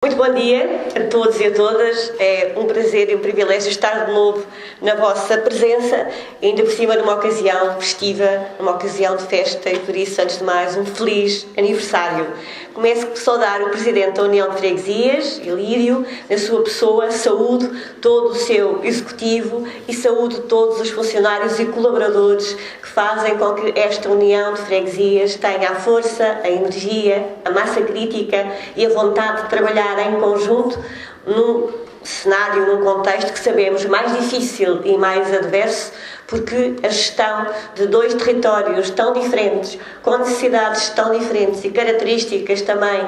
Muito bom dia a todos e a todas. É um prazer e um privilégio estar de novo na vossa presença, ainda por cima numa ocasião festiva, numa ocasião de festa e por isso, antes de mais, um feliz aniversário. Começo por saudar o Presidente da União de Freguesias, Ilírio, na sua pessoa, saúde todo o seu Executivo e saúde todos os funcionários e colaboradores que fazem com que esta União de Freguesias tenha a força, a energia, a massa crítica e a vontade de trabalhar em conjunto num cenário, num contexto que sabemos mais difícil e mais adverso, porque a gestão de dois territórios tão diferentes, com necessidades tão diferentes e características também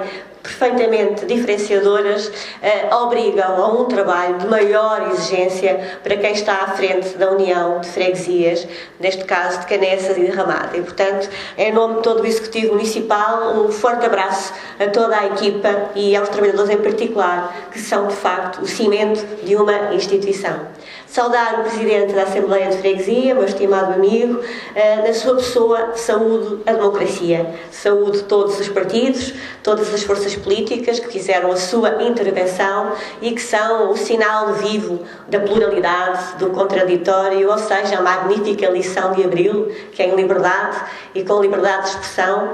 perfeitamente diferenciadoras, obrigam a um trabalho de maior exigência para quem está à frente da União de Freguesias, neste caso de Canessas e de Ramada. E, portanto, em nome de todo o Executivo Municipal, um forte abraço a toda a equipa e aos trabalhadores em particular, que são, de facto, o cimento de uma instituição. Saudar o Presidente da Assembleia de Freguesia, meu estimado amigo, na sua pessoa, saúde a democracia, saúde todos os partidos, todas as forças políticas que fizeram a sua intervenção e que são o sinal vivo da pluralidade, do contraditório, ou seja, a magnífica lição de Abril, que em liberdade e com liberdade de expressão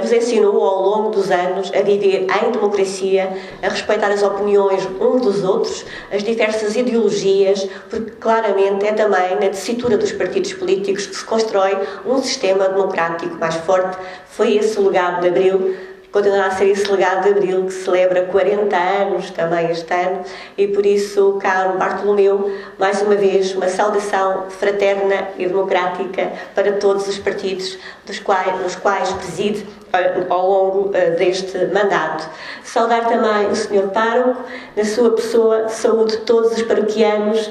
nos ensinou ao longo dos anos a viver em democracia, a respeitar as opiniões uns dos outros, as diversas ideologias, porque claramente é também na tessitura dos partidos políticos que se constrói um sistema democrático mais forte. Foi esse o legado de Abril, continuará a ser esse legado de Abril que celebra 40 anos também este ano e por isso, caro Bartolomeu, mais uma vez uma saudação fraterna e democrática para todos os partidos nos quais preside ao longo deste mandato. Saudar também o Sr. Pároco, na sua pessoa, saúde de todos os paroquianos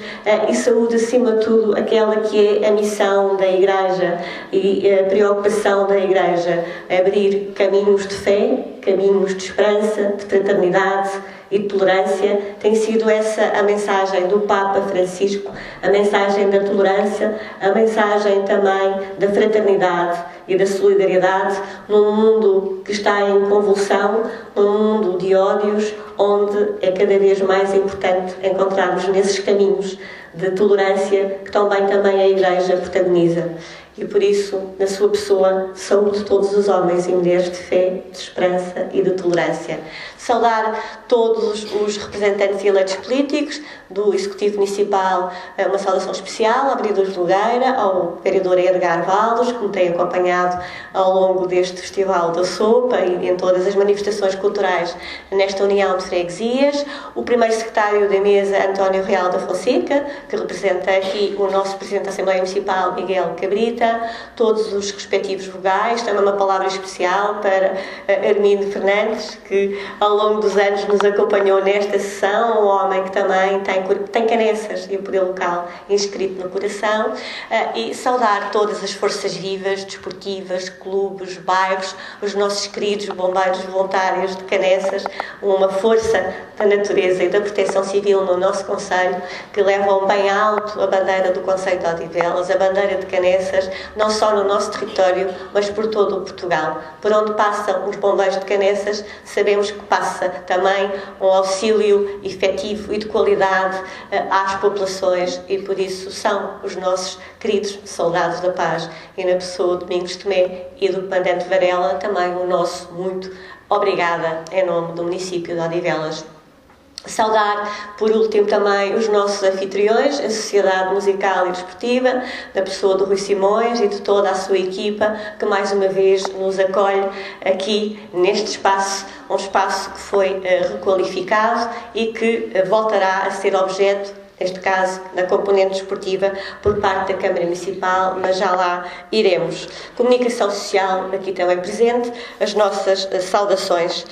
e saúde, acima de tudo, aquela que é a missão da Igreja e a preocupação da Igreja, abrir caminhos de fé, caminhos de esperança, de fraternidade e de tolerância. Tem sido essa a mensagem do Papa Francisco, a mensagem da tolerância, a mensagem também da fraternidade e da solidariedade num mundo que está em convulsão, num mundo de ódios, onde é cada vez mais importante encontrarmos nesses caminhos de tolerância que também a Igreja protagoniza. E por isso, na sua pessoa, saúde todos os homens e mulheres de fé, de esperança e de tolerância. Saudar todos os representantes e eleitos políticos do Executivo Municipal, uma saudação especial ao vereador Nogueira, ao vereador Edgar Valdos, que me tem acompanhado ao longo deste Festival da Sopa e em todas as manifestações culturais nesta União de Freguesias, o primeiro secretário da mesa, António Real da Fonseca, que representa aqui o nosso Presidente da Assembleia Municipal, Miguel Cabrita, todos os respectivos vogais, também uma palavra especial para Armindo Fernandes, que ao longo dos anos nos acompanhou nesta sessão, um homem que também tem Canessas e o poder local inscrito no coração, e saudar todas as forças vivas, desportivas, clubes, bairros, os nossos queridos bombeiros voluntários de Canessas, uma força da natureza e da proteção civil no nosso concelho, que levam bem alto a bandeira do concelho de Odivelas, a bandeira de Canessas, não só no nosso território, mas por todo o Portugal. Por onde passam os bombeiros de Canessas, sabemos que passa também um auxílio efetivo e de qualidade às populações e por isso são os nossos queridos soldados da paz. E na pessoa de Domingos Tomé e do Comandante Varela, também o nosso muito obrigada em nome do município de Odivelas. Saudar, por último, também os nossos anfitriões, a Sociedade Musical e Desportiva, na pessoa do Rui Simões e de toda a sua equipa, que mais uma vez nos acolhe aqui neste espaço, um espaço que foi requalificado e que voltará a ser objeto, neste caso, na componente desportiva, por parte da Câmara Municipal, mas já lá iremos. Comunicação social, aqui também presente, as nossas saudações.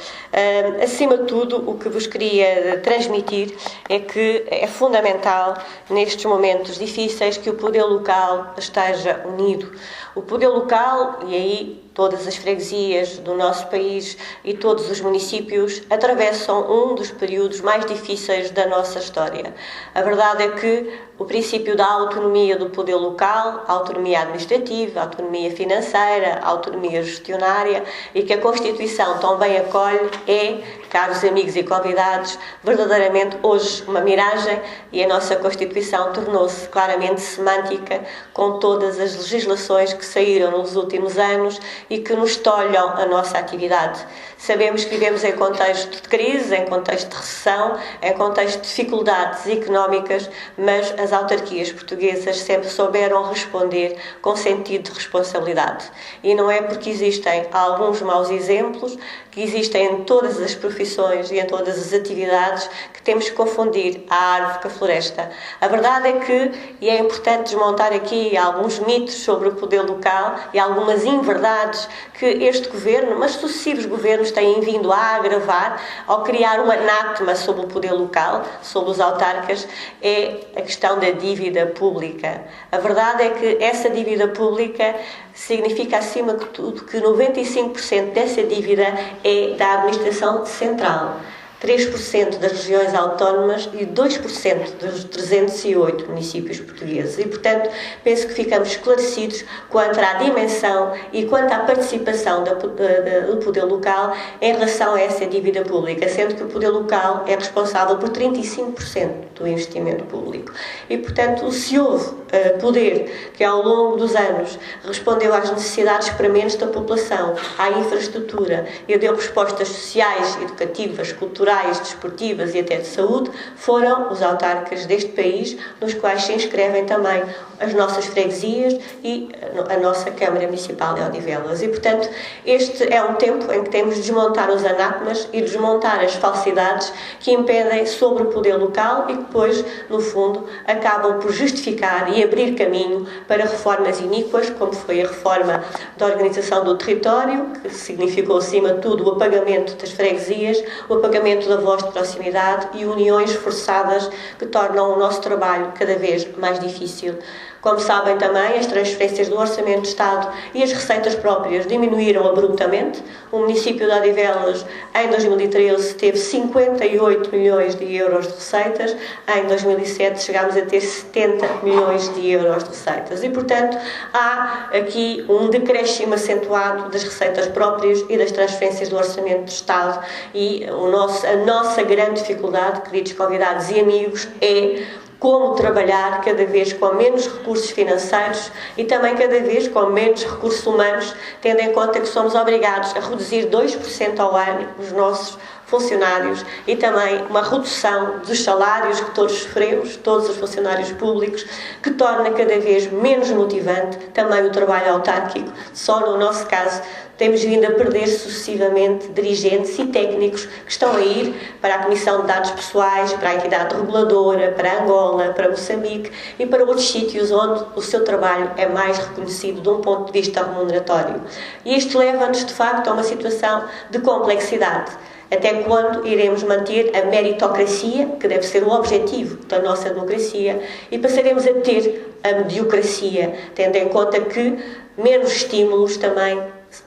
Acima de tudo, o que vos queria transmitir é que é fundamental, nestes momentos difíceis, que o poder local esteja unido. O poder local, e aí todas as freguesias do nosso país e todos os municípios atravessam um dos períodos mais difíceis da nossa história. A verdade é que o princípio da autonomia do poder local, a autonomia administrativa, a autonomia financeira, a autonomia gestionária e que a Constituição também acolhe é caros amigos e convidados, verdadeiramente hoje uma miragem, e a nossa Constituição tornou-se claramente semântica com todas as legislações que saíram nos últimos anos e que nos tolham a nossa atividade. Sabemos que vivemos em contexto de crise, em contexto de recessão, em contexto de dificuldades económicas, mas as autarquias portuguesas sempre souberam responder com sentido de responsabilidade. E não é porque existem alguns maus exemplos, que existem em todas as profissões e em todas as atividades, que temos que confundir a árvore com a floresta. A verdade é que, e é importante desmontar aqui alguns mitos sobre o poder local e algumas inverdades que este governo, mas sucessivos governos, têm vindo a agravar ao criar um anátema sobre o poder local, sobre os autarcas, é a questão da dívida pública. A verdade é que essa dívida pública significa, acima de tudo, que 95% dessa dívida é da administração central. 3% das regiões autónomas e 2% dos 308 municípios portugueses. E, portanto, penso que ficamos esclarecidos quanto à dimensão e quanto à participação do poder local em relação a essa dívida pública, sendo que o poder local é responsável por 35% do investimento público. E, portanto, se houve poder que, ao longo dos anos, respondeu às necessidades prementes da população, à infraestrutura e deu respostas sociais, educativas, culturais, desportivas e até de saúde, foram os autarcas deste país, nos quais se inscrevem também as nossas freguesias e a nossa Câmara Municipal de Odivelas. E, portanto, este é um tempo em que temos de desmontar os anátemas e desmontar as falsidades que impedem sobre o poder local e que depois, no fundo, acabam por justificar e abrir caminho para reformas iníquas, como foi a reforma da organização do território, que significou, acima de tudo, o apagamento das freguesias, o apagamento da voz de proximidade e uniões forçadas que tornam o nosso trabalho cada vez mais difícil. Como sabem também, as transferências do Orçamento de Estado e as receitas próprias diminuíram abruptamente. O município de Odivelas, em 2013, teve 58 milhões de euros de receitas. Em 2007, chegámos a ter 70 milhões de euros de receitas. E, portanto, há aqui um decréscimo acentuado das receitas próprias e das transferências do Orçamento de Estado. E a nossa grande dificuldade, queridos convidados e amigos, é como trabalhar cada vez com menos recursos financeiros e também cada vez com menos recursos humanos, tendo em conta que somos obrigados a reduzir 2% ao ano os nossos funcionários e também uma redução dos salários que todos sofremos, todos os funcionários públicos, que torna cada vez menos motivante também o trabalho autárquico. Só no nosso caso temos vindo a perder sucessivamente dirigentes e técnicos que estão a ir para a Comissão de Dados Pessoais, para a entidade reguladora, para Angola, para Moçambique e para outros sítios onde o seu trabalho é mais reconhecido de um ponto de vista remuneratório. E isto leva-nos, de facto, a uma situação de complexidade. Até quando iremos manter a meritocracia, que deve ser o objetivo da nossa democracia, e passaremos a ter a mediocracia, tendo em conta que menos estímulos também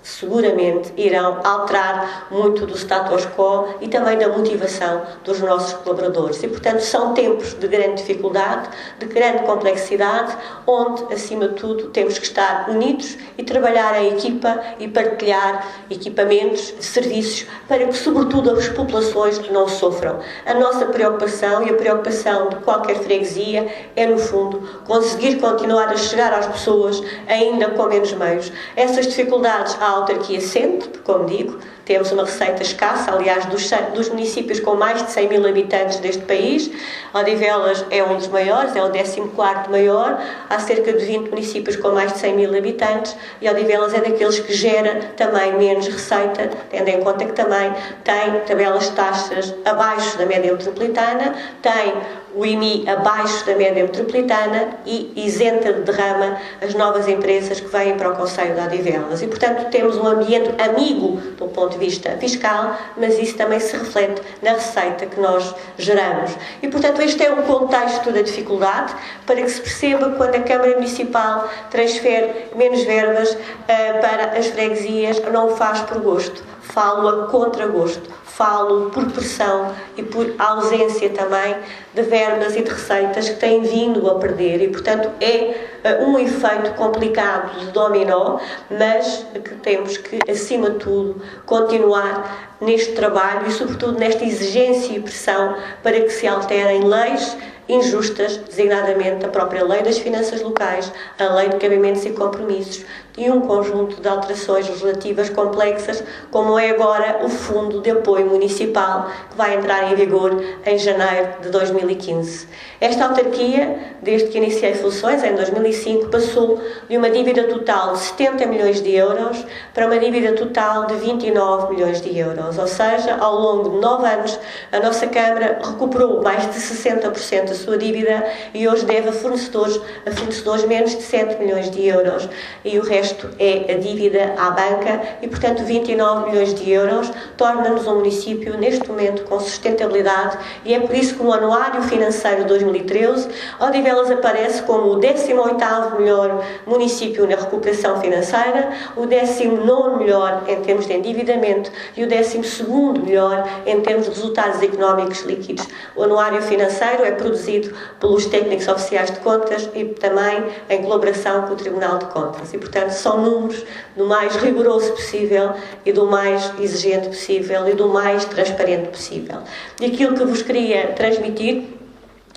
seguramente irão alterar muito do status quo e também da motivação dos nossos colaboradores. E, portanto, são tempos de grande dificuldade, de grande complexidade, onde, acima de tudo, temos que estar unidos e trabalhar em equipa e partilhar equipamentos, serviços, para que, sobretudo, as populações não sofram. A nossa preocupação e a preocupação de qualquer freguesia é, no fundo, conseguir continuar a chegar às pessoas ainda com menos meios. Essas dificuldades a autarquia sente, como digo, temos uma receita escassa, aliás, dos municípios com mais de 100 mil habitantes deste país. Odivelas é um dos maiores, é o 14º maior, há cerca de 20 municípios com mais de 100 mil habitantes e Odivelas é daqueles que gera também menos receita, tendo em conta que também tem tabelas de taxas abaixo da média metropolitana, tem o IMI abaixo da média metropolitana e isenta de derrama as novas empresas que vêm para o Concelho de Odivelas. E, portanto, temos um ambiente amigo do ponto de vista fiscal, mas isso também se reflete na receita que nós geramos. E, portanto, este é um contexto da dificuldade para que se perceba quando a Câmara Municipal transfere menos verbas para as freguesias, não o faz por gosto, falo a contragosto, falo por pressão e por ausência também de verbas e de receitas que têm vindo a perder e, portanto, é um efeito complicado de dominó, mas que temos que, acima de tudo, continuar neste trabalho e, sobretudo, nesta exigência e pressão para que se alterem leis injustas, designadamente a própria Lei das Finanças Locais, a Lei de Cabimentos e Compromissos e um conjunto de alterações legislativas complexas, como é agora o Fundo de Apoio Municipal, que vai entrar em vigor em janeiro de 2015. Esta autarquia, desde que iniciei funções, em 2005, passou de uma dívida total de 70 milhões de euros para uma dívida total de 29 milhões de euros. Ou seja, ao longo de 9 anos, a nossa Câmara recuperou mais de 60% da sua dívida e hoje deve a fornecedores menos de 7 milhões de euros. E o resto é a dívida à banca e, portanto, 29 milhões de euros torna-nos um município, neste momento, com sustentabilidade, e é por isso que no Anuário Financeiro de 2013, Odivelas aparece como o 18º melhor município na recuperação financeira, o 19º melhor em termos de endividamento e o 12º melhor em termos de resultados económicos líquidos. O Anuário Financeiro é produzido pelos técnicos oficiais de contas e também em colaboração com o Tribunal de Contas. E, portanto, são números do mais rigoroso possível e do mais exigente possível e do mais transparente possível. E aquilo que vos queria transmitir,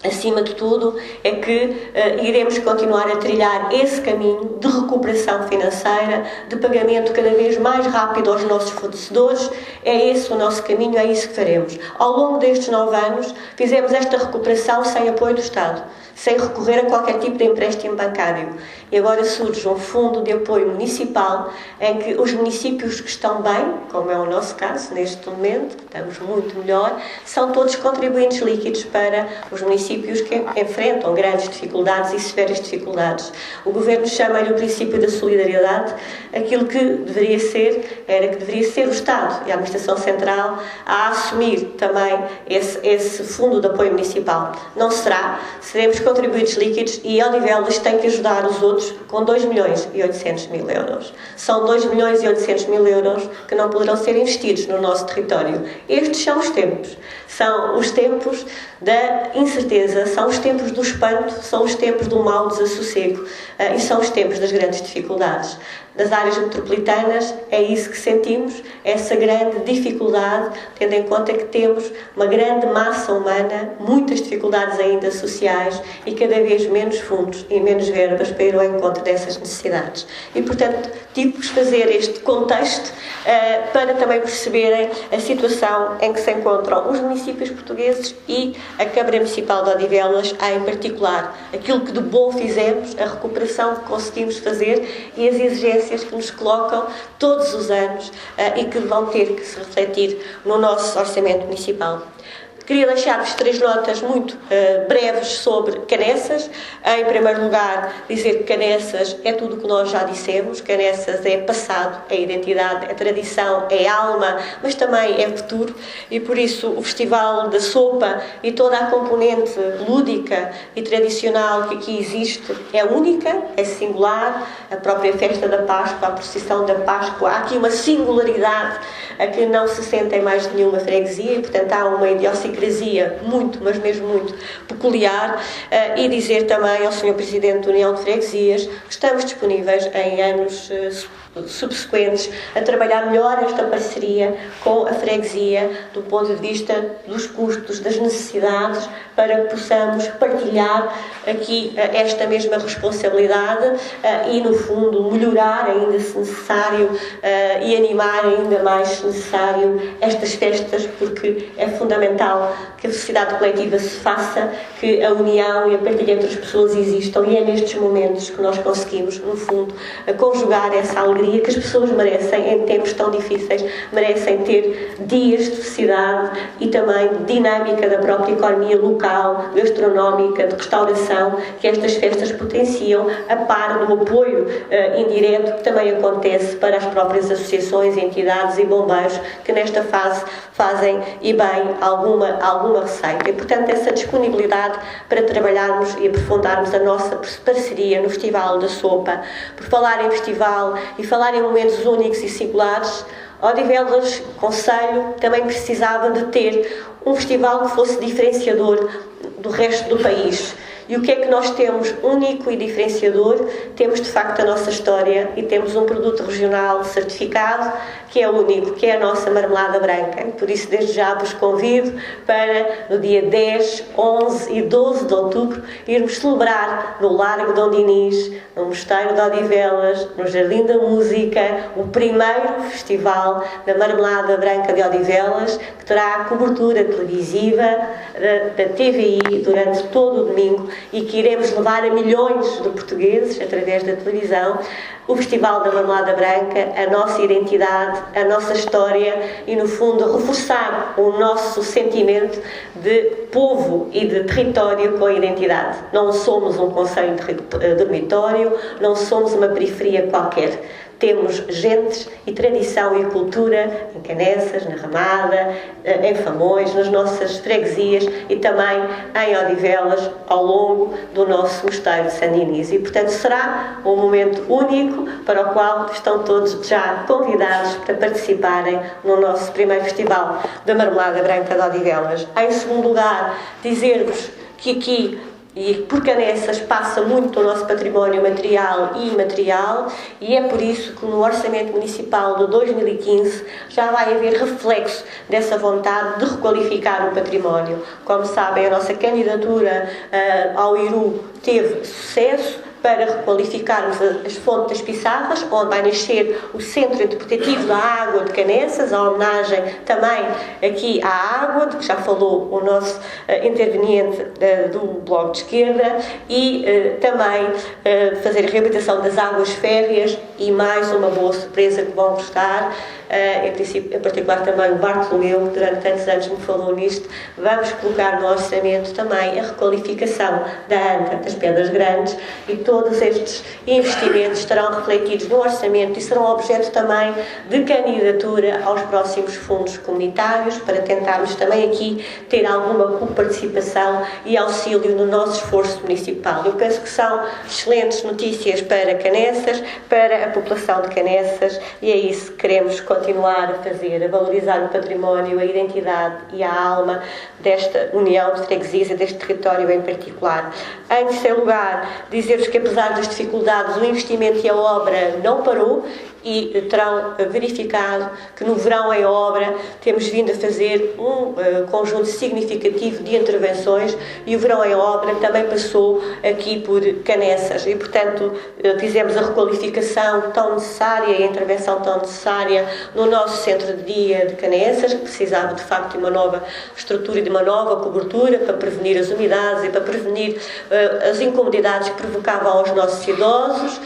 acima de tudo, é que iremos continuar a trilhar esse caminho de recuperação financeira, de pagamento cada vez mais rápido aos nossos fornecedores. É esse o nosso caminho, é isso que faremos. Ao longo destes 9 anos, fizemos esta recuperação sem apoio do Estado, sem recorrer a qualquer tipo de empréstimo bancário. E agora surge um fundo de apoio municipal em que os municípios que estão bem, como é o nosso caso neste momento, estamos muito melhor, são todos contribuintes líquidos para os municípios que enfrentam grandes dificuldades e severas dificuldades. O Governo chama-lhe o princípio da solidariedade. Aquilo que deveria ser, era que deveria ser o Estado e a Administração Central a assumir também esse fundo de apoio municipal. Não será. Seremos contribuintes líquidos e Odivelas tem que ajudar os outros com 2.800.000 euros. São 2.800.000 euros que não poderão ser investidos no nosso território. Estes são os tempos. São os tempos da incerteza, são os tempos do espanto, são os tempos do mau desassossego e são os tempos das grandes dificuldades. Das áreas metropolitanas é isso que sentimos, essa grande dificuldade, tendo em conta que temos uma grande massa humana, muitas dificuldades ainda sociais e cada vez menos fundos e menos verbas para ir ao encontro dessas necessidades. E, portanto, tive-vos fazer este contexto para também perceberem a situação em que se encontram os municípios portugueses e a Câmara Municipal de Odivelas, em particular. Aquilo que de bom fizemos, a recuperação que conseguimos fazer e as exigências que nos colocam todos os anos e que vão ter que se refletir no nosso orçamento municipal. Queria deixar-vos 3 notas muito breves sobre Canessas. Em primeiro lugar, dizer que Canessas é tudo o que nós já dissemos. Canessas é passado, é identidade, é tradição, é alma, mas também é futuro. E por isso o Festival da Sopa e toda a componente lúdica e tradicional que aqui existe é única, é singular. A própria festa da Páscoa, a procissão da Páscoa, há aqui uma singularidade a que não se sente em mais nenhuma freguesia e, portanto, há uma idiosincrasia muito, mas mesmo muito peculiar. E dizer também ao Sr. Presidente da União de Freguesias que estamos disponíveis em anos subsequentes a trabalhar melhor esta parceria com a freguesia do ponto de vista dos custos, das necessidades, para que possamos partilhar aqui esta mesma responsabilidade e, no fundo, melhorar ainda se necessário e animar ainda mais se necessário estas festas, porque é fundamental que a sociedade coletiva se faça, que a união e a partilha entre as pessoas existam, e é nestes momentos que nós conseguimos, no fundo, conjugar essa alegria que as pessoas merecem em tempos tão difíceis, merecem ter dias de felicidade e também de dinâmica da própria economia local, gastronómica, de restauração, que estas festas potenciam, a par do apoio indireto que também acontece para as próprias associações, entidades e bombeiros que nesta fase fazem e bem alguma receita. E, portanto, essa disponibilidade para trabalharmos e aprofundarmos a nossa parceria no Festival da Sopa. Por falar em festival e falar em momentos únicos e singulares, Odivelas, Conselho, também precisava de ter um festival que fosse diferenciador do resto do país. E o que é que nós temos único e diferenciador? Temos de facto a nossa história e temos um produto regional certificado que é único, que é a nossa marmelada branca. Por isso, desde já vos convido para no dia 10, 11 e 12 de outubro irmos celebrar no Largo Dom Dinis, no Mosteiro de Odivelas, no Jardim da Música, o primeiro festival da marmelada branca de Odivelas, que terá cobertura televisiva da TVI durante todo o domingo e que iremos levar a milhões de portugueses através da televisão o Festival da Marmelada Branca, a nossa identidade, a nossa história e, no fundo, reforçar o nosso sentimento de povo e de território com a identidade. Não somos um concelho dormitório, não somos uma periferia qualquer. Temos gentes e tradição e cultura em Canessas, na Ramada, em Famões, nas nossas freguesias e também em Odivelas, ao longo do nosso mosteiro de São Dinis. E, portanto, será um momento único para o qual estão todos já convidados para participarem no nosso primeiro Festival da Marmelada Branca de Odivelas. Em segundo lugar, dizer-vos que aqui e por Canessas passa muito o nosso património material e imaterial e é por isso que no Orçamento Municipal de 2015 já vai haver reflexo dessa vontade de requalificar o património. Como sabem, a nossa candidatura ao IRU teve sucesso para requalificarmos as fontes das Pissarras, onde vai nascer o Centro Interpretativo da Água de Canessas, a homenagem também aqui à água, de que já falou o nosso interveniente do Bloco de Esquerda, e também fazer a reabilitação das águas férreas e mais uma boa surpresa que vão gostar, em particular também o Bartolomeu, que durante tantos anos me falou nisto. Vamos colocar no orçamento também a requalificação da Anta das Pedras Grandes e todos estes investimentos estarão refletidos no orçamento e serão objeto também de candidatura aos próximos fundos comunitários para tentarmos também aqui ter alguma coparticipação e auxílio no nosso esforço municipal. Eu penso que são excelentes notícias para Canessas, para a população de Canessas, e é isso que queremos continuar a fazer, a valorizar o património, a identidade e a alma desta união de freguesias e deste território em particular. Em terceiro lugar, dizer-vos que apesar das dificuldades, o investimento e a obra não parou e terão verificado que no verão em obra temos vindo a fazer um conjunto significativo de intervenções e o verão em obra também passou aqui por Canessas e, portanto, fizemos a requalificação tão necessária e a intervenção tão necessária no nosso centro de dia de Canessas, que precisava de facto de uma nova estrutura e de uma nova cobertura para prevenir as umidades e para prevenir as incomodidades que provocavam aos nossos idosos.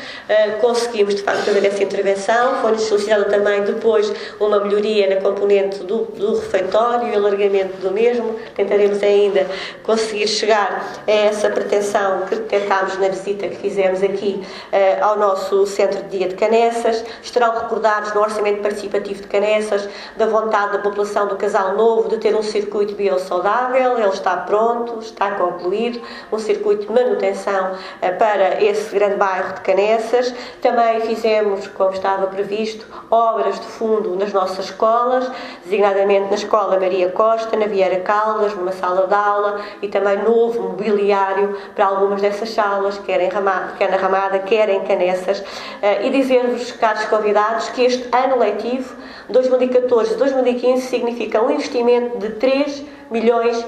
Conseguimos de facto fazer essa intervenção. Foi-nos solicitada também depois uma melhoria na componente do refeitório e o alargamento do mesmo. Tentaremos ainda conseguir chegar a essa pretensão que tentámos na visita que fizemos aqui ao nosso centro de dia de Canessas. Estarão recordados no Orçamento Participativo de Canessas da vontade da população do Casal Novo de ter um circuito biosaudável. Ele está pronto, está concluído, um circuito de manutenção para esse grande bairro de Canessas. Também fizemos, como estava previsto, obras de fundo nas nossas escolas, designadamente na Escola Maria Costa, na Vieira Caldas, numa sala de aula e também novo mobiliário para algumas dessas salas, quer na Ramada, quer em Canessas. E dizer-vos, caros convidados, que este ano letivo 2014-2015 significa um investimento de 3,5 milhões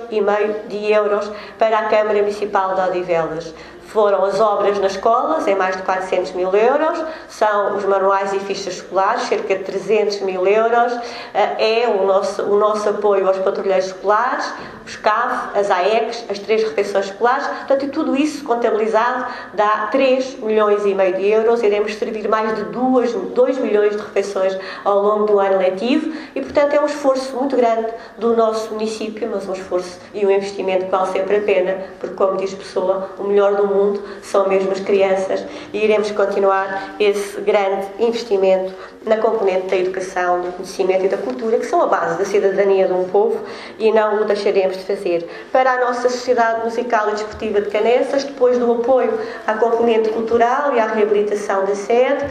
de euros para a Câmara Municipal de Odivelas. Foram as obras nas escolas, em mais de 400 mil euros, são os manuais e fichas escolares, cerca de 300 mil euros, é o nosso apoio aos patrulheiros escolares, os CAF, as AECs, as 3 refeições escolares, portanto, e tudo isso contabilizado dá 3,5 milhões de euros, iremos servir mais de 2 milhões de refeições ao longo do ano letivo e, portanto, é um esforço muito grande do nosso município, mas um esforço e um investimento que vale sempre a pena, porque, como diz Pessoa, o melhor do mundo mundo, são mesmo as crianças, e iremos continuar esse grande investimento na componente da educação, do conhecimento e da cultura, que são a base da cidadania de um povo, e não o deixaremos de fazer. Para a nossa Sociedade Musical e Desportiva de Canessas, depois do apoio à componente cultural e à reabilitação da sede,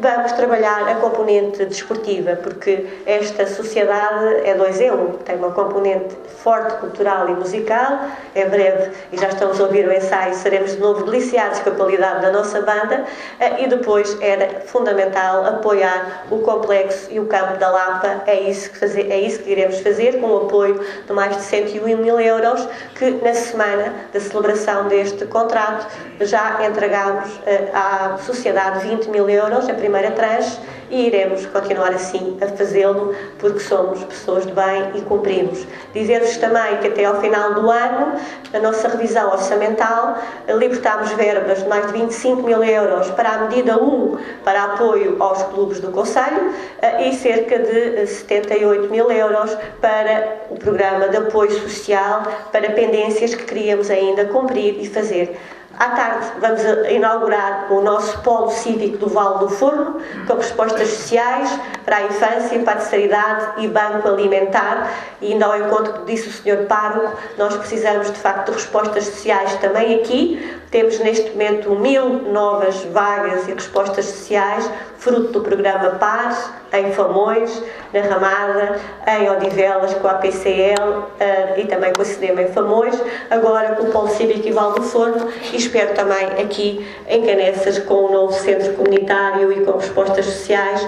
vamos trabalhar a componente desportiva, porque esta sociedade é 2 em 1, tem uma componente forte cultural e musical. Em breve, e já estamos a ouvir o ensaio, seremos de novo deliciados com a qualidade da nossa banda, e depois era fundamental apoiar o complexo e o campo da Lapa. É isso que iremos fazer, com o apoio de mais de 101 mil euros, que na semana da celebração deste contrato já entregámos à sociedade 20 mil euros, a primeira tranche, e iremos continuar assim a fazê-lo, porque somos pessoas de bem e cumprimos. Dizer-vos também que até ao final do ano, na nossa revisão orçamental, libertámos verbas de mais de 25 mil euros para a medida 1, para apoio aos clubes do Conselho, e cerca de 78 mil euros para o programa de apoio social, para pendências que queríamos ainda cumprir e fazer. À tarde vamos inaugurar o nosso polo cívico do Vale do Forno, com respostas sociais para a infância, para a terceira idade e banco alimentar. E ainda ao encontro que disse o Sr. Pároco, nós precisamos de facto de respostas sociais também aqui. Temos neste momento 1000 novas vagas e respostas sociais, fruto do programa PARS, em Famões, na Ramada, em Odivelas, com a PCL e também com a CIDEMA em Famões, agora com o Polo Cívico e Vale do Forno, e espero também aqui em Canessas, com o novo centro comunitário e com respostas sociais,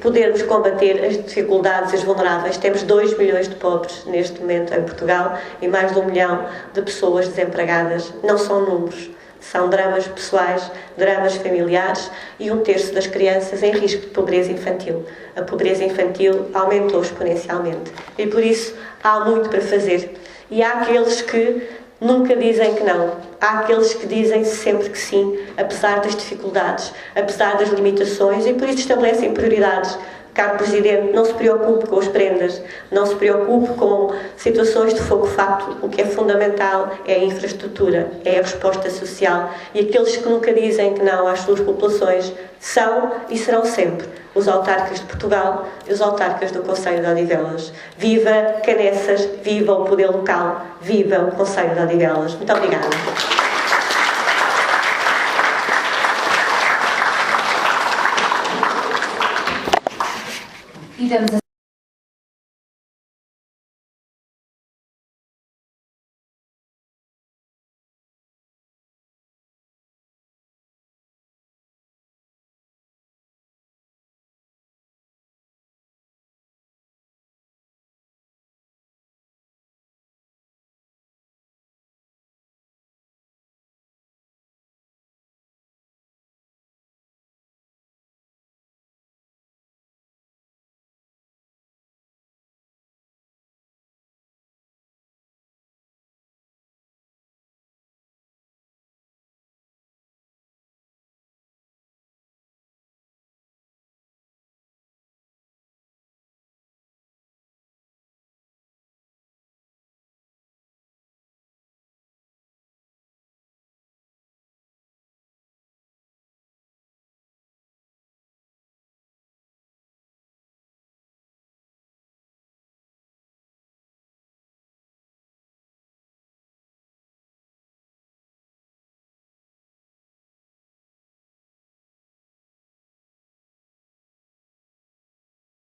podermos combater as dificuldades e os vulneráveis. Temos 2 milhões de pobres neste momento em Portugal e mais de 1 milhão de pessoas desempregadas. Não são números, são dramas pessoais, dramas familiares, e 1/3 das crianças em risco de pobreza infantil. A pobreza infantil aumentou exponencialmente e por isso há muito para fazer. E há aqueles que nunca dizem que não. Há aqueles que dizem sempre que sim, apesar das dificuldades, apesar das limitações, e por isso estabelecem prioridades. Caro Presidente, não se preocupe com as prendas, não se preocupe com situações de fogo-facto. O que é fundamental é a infraestrutura, é a resposta social. E aqueles que nunca dizem que não às suas populações são e serão sempre os autarcas de Portugal e os autarcas do Conselho de Odivelas. Viva Canessas, viva o poder local, viva o Conselho de Odivelas. Muito obrigada. E damos a